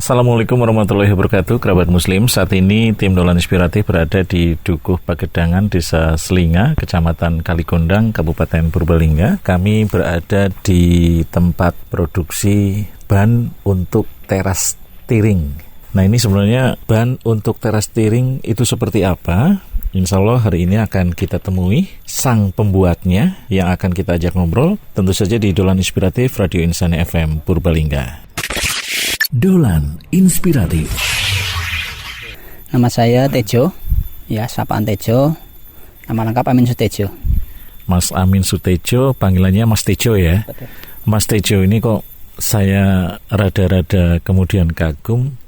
Assalamualaikum warahmatullahi wabarakatuh, kerabat muslim. Saat ini tim Dolan Inspiratif berada di Dukuh Pagedangan, Desa Selinga, Kecamatan Kalikondang, Kabupaten Purbalingga. Kami berada di tempat produksi ban untuk teras tiring. Nah, ini sebenarnya ban untuk teras tiring itu seperti apa? Insya Allah hari ini akan kita temui sang pembuatnya yang akan kita ajak ngobrol. Tentu saja di Dolan Inspiratif Radio Insani FM Purbalingga. Dolan Inspiratif. Nama saya Tejo, ya sapaan Tejo. Nama lengkap Amin Sutejo. Mas Amin Sutejo, panggilannya Mas Tejo ya. Betul. Mas Tejo ini kok saya rada-rada kemudian kagum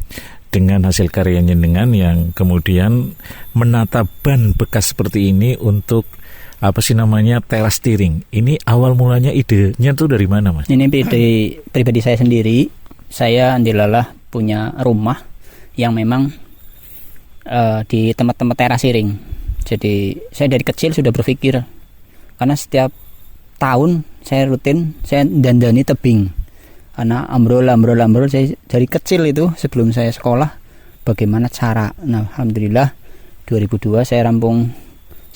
dengan hasil karyanya dengan yang kemudian menata ban bekas seperti ini untuk teras tiring. Ini awal mulanya idenya tuh dari mana, Mas? Ini pribadi saya sendiri. Saya alhamdulillah punya rumah yang memang di tempat-tempat teras tiring. Jadi saya dari kecil sudah berpikir, karena setiap tahun saya dandani tebing. Karena ambrol saya dari kecil itu sebelum saya sekolah bagaimana cara. Nah, alhamdulillah 2002 saya rampung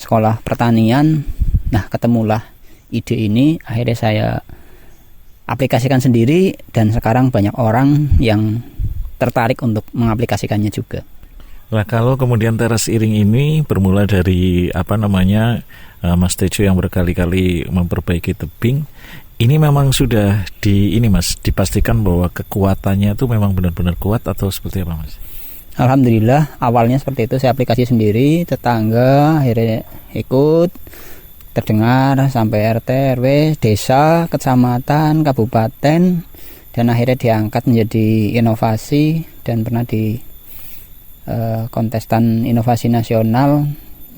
sekolah pertanian. Nah, ketemulah ide ini, akhirnya saya aplikasikan sendiri dan sekarang banyak orang yang tertarik untuk mengaplikasikannya juga. Nah, kalau kemudian teras iring ini bermula dari Mas Tejo yang berkali-kali memperbaiki tebing, ini memang sudah dipastikan bahwa kekuatannya itu memang benar-benar kuat atau seperti apa, Mas? Alhamdulillah awalnya seperti itu, saya aplikasi sendiri, tetangga akhirnya ikut, terdengar sampai RT, RW, desa, kecamatan, kabupaten, dan akhirnya diangkat menjadi inovasi dan pernah di kontestan inovasi nasional.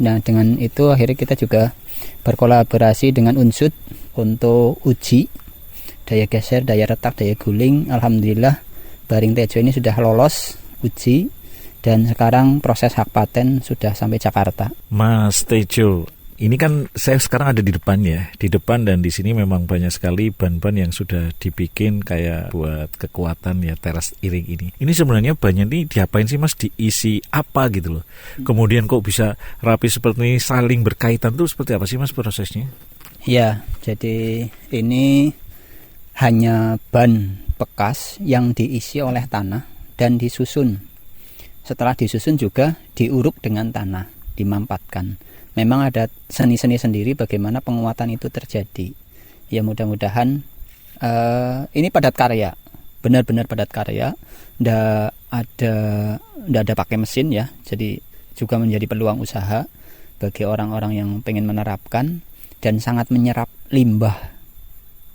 Nah, dengan itu akhirnya kita juga berkolaborasi dengan Unsud untuk uji daya geser, daya retak, daya guling. Alhamdulillah Baring Tejo ini sudah lolos uji dan sekarang proses hak paten sudah sampai Jakarta. Mas Tejo, ini kan saya sekarang ada di depan dan di sini memang banyak sekali ban-ban yang sudah dibikin kayak buat kekuatan ya teras iring ini. Ini sebenarnya bannya ini diapain sih, Mas? Diisi apa gitu loh? Kemudian kok bisa rapi seperti ini, saling berkaitan tuh seperti apa sih, Mas, prosesnya? Ya, jadi ini hanya ban bekas yang diisi oleh tanah dan disusun. Setelah disusun juga diuruk dengan tanah, dimampatkan. Memang ada seni-seni sendiri bagaimana penguatan itu terjadi. Ya, mudah-mudahan ini padat karya, benar-benar padat karya. Nggak ada pakai mesin ya. Jadi juga menjadi peluang usaha bagi orang-orang yang pengen menerapkan dan sangat menyerap limbah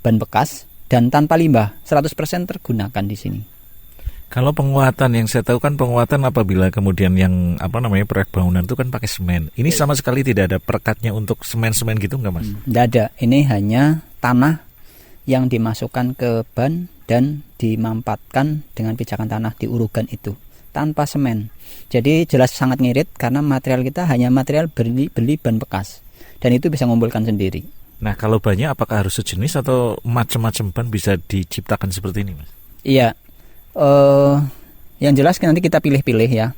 ban bekas dan tanpa limbah 100% tergunakan di sini. Kalau penguatan yang saya tahu kan penguatan apabila kemudian yang proyek bangunan itu kan pakai semen. Ini sama sekali tidak ada perekatnya untuk semen-semen gitu nggak, Mas? Tidak ada. Ini hanya tanah yang dimasukkan ke ban dan dimampatkan dengan pijakan tanah diurukan itu tanpa semen. Jadi jelas sangat ngirit karena material kita hanya material beli ban bekas dan itu bisa mengumpulkan sendiri. Nah, kalau banyak apakah harus sejenis atau macam-macam ban bisa diciptakan seperti ini, Mas? Iya. Yang jelas nanti kita pilih-pilih ya.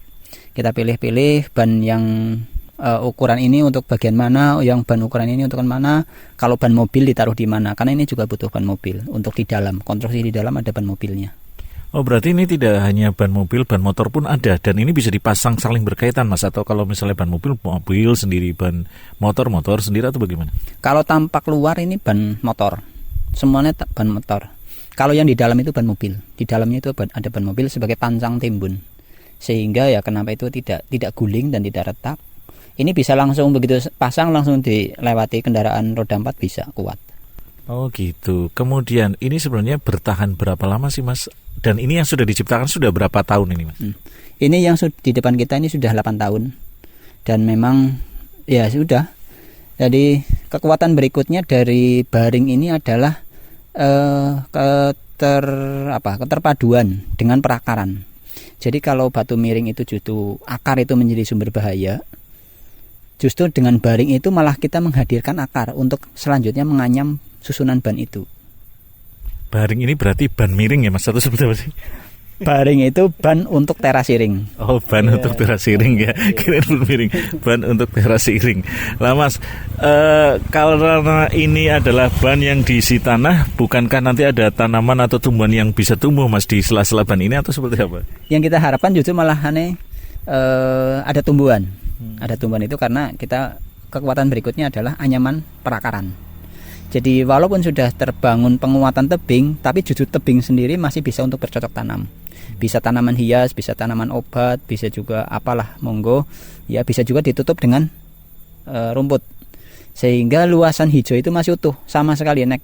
Kita pilih-pilih ban yang ukuran ini untuk bagian mana, yang ban ukuran ini untuk mana. Kalau ban mobil ditaruh di mana? Karena ini juga butuh ban mobil untuk di dalam. Konstruksi di dalam ada ban mobilnya. Oh, berarti ini tidak hanya ban mobil, ban motor pun ada dan ini bisa dipasang saling berkaitan, Mas, atau kalau misalnya ban mobil sendiri, ban motor sendiri atau bagaimana? Kalau tampak luar ini ban motor. Semuanya ban motor. Kalau yang di dalam itu ban mobil, di dalamnya itu ada ban mobil sebagai pancang timbun, sehingga ya kenapa itu tidak guling dan tidak retak. Ini bisa langsung begitu pasang langsung dilewati kendaraan roda 4 bisa kuat. Oh gitu. Kemudian ini sebenarnya bertahan berapa lama sih, Mas? Dan ini yang sudah diciptakan sudah berapa tahun ini, Mas? Ini yang di depan kita ini sudah 8 tahun dan memang ya sudah. Jadi kekuatan berikutnya dari baring ini adalah keterpaduan dengan perakaran. Jadi kalau batu miring itu justru akar itu menjadi sumber bahaya, justru dengan baring itu malah kita menghadirkan akar untuk selanjutnya menganyam susunan ban itu. Baring ini berarti ban miring ya, Mas, atau seperti apa sih? Baring itu ban untuk teras iring. Oh, ban untuk teras iring ya. Kirain miring. Ban untuk teras iring. Lah Mas, karena ini adalah ban yang diisi tanah, bukankah nanti ada tanaman atau tumbuhan yang bisa tumbuh Mas di sela-sela ban ini atau seperti apa? Yang kita harapkan justru malah ada tumbuhan. Ada tumbuhan itu karena kita kekuatan berikutnya adalah anyaman perakaran. Jadi walaupun sudah terbangun penguatan tebing, tapi justru tebing sendiri masih bisa untuk bercocok tanam. Bisa tanaman hias, bisa tanaman obat, bisa juga apalah monggo. Ya bisa juga ditutup dengan rumput. Sehingga luasan hijau itu masih utuh sama sekali nek.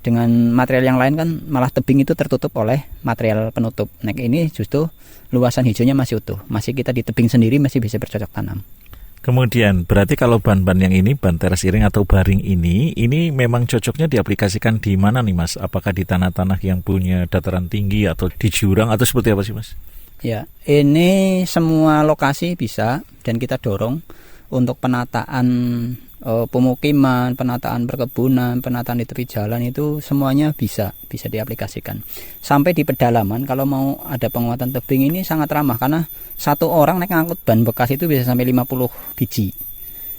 Dengan material yang lain kan malah tebing itu tertutup oleh material penutup. Nek ini justru luasan hijaunya masih utuh. Masih kita di tebing sendiri masih bisa bercocok tanam. Kemudian berarti kalau ban-ban yang ini, ban teras iring atau baring ini memang cocoknya diaplikasikan di mana nih Mas? Apakah di tanah-tanah yang punya dataran tinggi atau di jurang atau seperti apa sih Mas? Ya, ini semua lokasi bisa dan kita dorong untuk penataan pemukiman, penataan perkebunan, penataan di tepi jalan itu semuanya bisa diaplikasikan. Sampai di pedalaman kalau mau ada penguatan tebing ini sangat ramah karena satu orang naik ngangkut ban bekas itu bisa sampai 50 biji.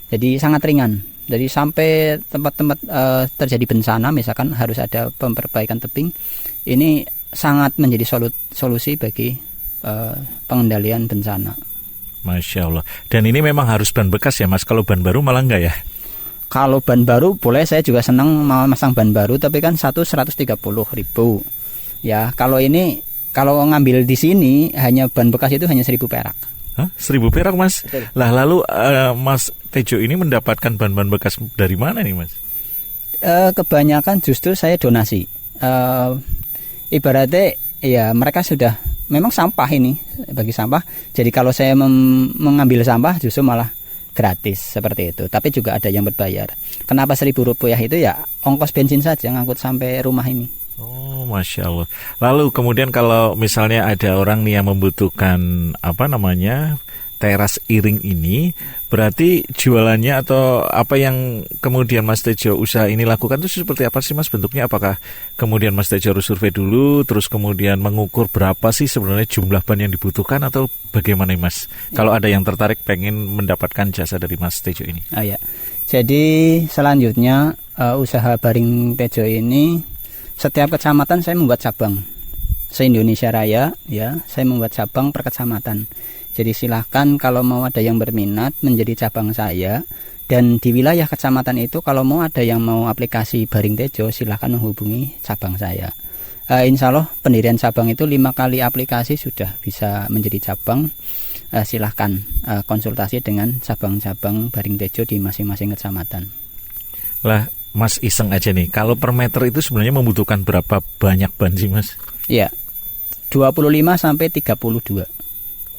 Jadi sangat ringan. Jadi sampai tempat-tempat terjadi bencana misalkan harus ada pemperbaikan tebing, ini sangat menjadi solusi bagi pengendalian bencana. Masya Allah. Dan ini memang harus ban bekas ya Mas, kalau ban baru malah enggak ya? Kalau ban baru boleh, saya juga senang mau masang ban baru, tapi kan 130.000. Ya, kalau ngambil di sini hanya ban bekas itu hanya 1.000 perak. Hah? 1.000 perak Mas? Betul. Lah lalu Mas Tejo ini mendapatkan ban-ban bekas dari mana nih Mas? Kebanyakan justru saya donasi. Ibaratnya ya mereka sudah memang sampah ini bagi sampah. Jadi kalau saya mengambil sampah justru malah gratis seperti itu. Tapi juga ada yang berbayar. Kenapa 1.000 rupiah itu ya ongkos bensin saja ngangkut sampai rumah ini. Oh, Masya Allah. Lalu kemudian kalau misalnya ada orang nih yang membutuhkan teras iring ini, berarti jualannya atau apa yang kemudian Mas Tejo usaha ini lakukan itu seperti apa sih Mas bentuknya? Apakah kemudian Mas Tejo harus survei dulu, terus kemudian mengukur berapa sih sebenarnya jumlah ban yang dibutuhkan atau bagaimana Mas? Kalau ada yang tertarik pengen mendapatkan jasa dari Mas Tejo ini. Oh ya, jadi selanjutnya usaha Baring Tejo ini setiap kecamatan saya membuat cabang. Se-Indonesia Raya ya, saya membuat cabang per kecamatan. Jadi silahkan kalau mau ada yang berminat menjadi cabang saya. Dan di wilayah kecamatan itu kalau mau ada yang mau aplikasi Baring Tejo silahkan menghubungi cabang saya. Insya Allah pendirian cabang itu 5 kali aplikasi sudah bisa menjadi cabang. Silahkan konsultasi dengan cabang-cabang Baring Tejo di masing-masing kecamatan. Lah Mas iseng aja nih, kalau per meter itu sebenarnya membutuhkan berapa banyak ban sih Mas? Ya, 25 sampai 32.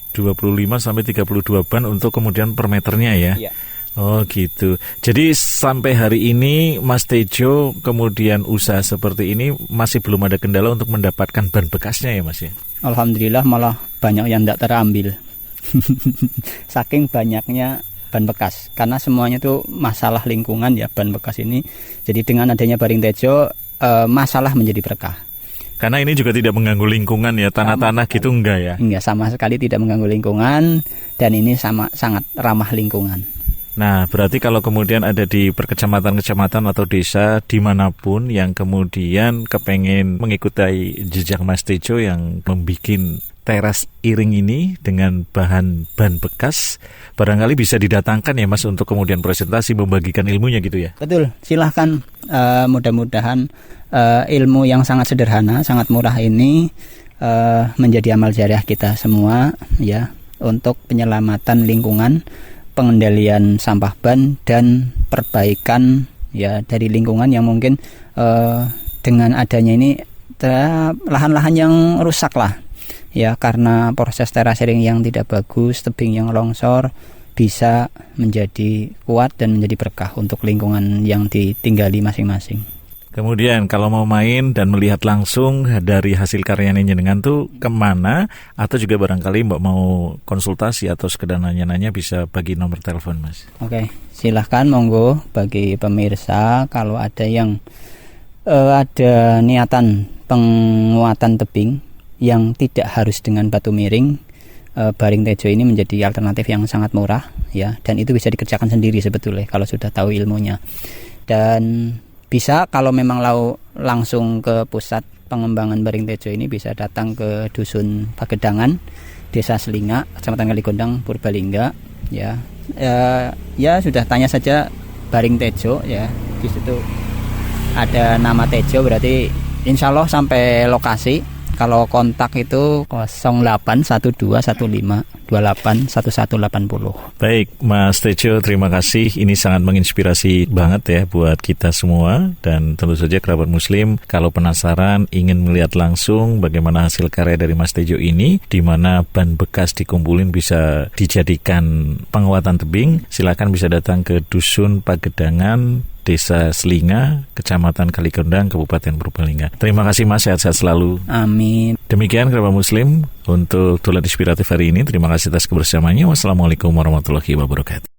25 sampai 32 ban untuk kemudian per meternya ya. Iya. Oh gitu. Jadi sampai hari ini Mas Tejo kemudian usaha seperti ini masih belum ada kendala untuk mendapatkan ban bekasnya ya Mas ya? Alhamdulillah malah banyak yang tidak terambil. Saking banyaknya ban bekas. Karena semuanya itu masalah lingkungan ya ban bekas ini. Jadi dengan adanya Baring Tejo masalah menjadi berkah. Karena ini juga tidak mengganggu lingkungan ya, tanah-tanah gitu enggak ya? Enggak, sama sekali tidak mengganggu lingkungan dan ini sangat ramah lingkungan. Nah, berarti kalau kemudian ada di perkecamatan-kecamatan atau desa dimanapun yang kemudian kepengen mengikuti jejak Mas Tejo yang membuat teras iring ini dengan bahan ban bekas, barangkali bisa didatangkan ya Mas untuk kemudian presentasi membagikan ilmunya gitu ya? Betul, silahkan mudah-mudahan ilmu yang sangat sederhana, sangat murah ini menjadi amal jariah kita semua ya untuk penyelamatan lingkungan, pengendalian sampah ban dan perbaikan ya dari lingkungan yang mungkin dengan adanya ini lahan-lahan yang rusak lah ya karena proses terasering yang tidak bagus, tebing yang longsor bisa menjadi kuat dan menjadi berkah untuk lingkungan yang ditinggali masing-masing. Kemudian kalau mau main dan melihat langsung dari hasil karyanya jenengan tuh kemana, atau juga barangkali Mbak mau konsultasi atau sekedar nanya-nanya bisa bagi nomor telepon Mas. Oke, silahkan monggo bagi pemirsa kalau ada yang ada niatan penguatan tebing yang tidak harus dengan batu miring, baring tejo ini menjadi alternatif yang sangat murah ya, dan itu bisa dikerjakan sendiri sebetulnya kalau sudah tahu ilmunya. Dan bisa kalau memang langsung ke pusat pengembangan baring tejo ini, bisa datang ke Dusun Pagedangan, Desa Selinga, Kecamatan Kalikondang, Purbalingga ya. Ya sudah tanya saja baring tejo ya, di situ ada nama tejo, berarti insya Allah sampai lokasi. Kalau kontak itu 081215281180. Baik, Mas Tejo, terima kasih. Ini sangat menginspirasi banget ya buat kita semua. Dan tentu saja kerabat Muslim, kalau penasaran ingin melihat langsung bagaimana hasil karya dari Mas Tejo ini, di mana ban bekas dikumpulin bisa dijadikan penguatan tebing, silakan bisa datang ke Dusun Pagedangan, Desa Selinga, Kecamatan Kalikondang, Kabupaten Purbalingga. Terima kasih Mas, sehat-sehat selalu. Amin. Demikian kerabat Muslim untuk Dolan Inspiratif hari ini. Terima kasih atas kebersamaannya. Wassalamualaikum warahmatullahi wabarakatuh.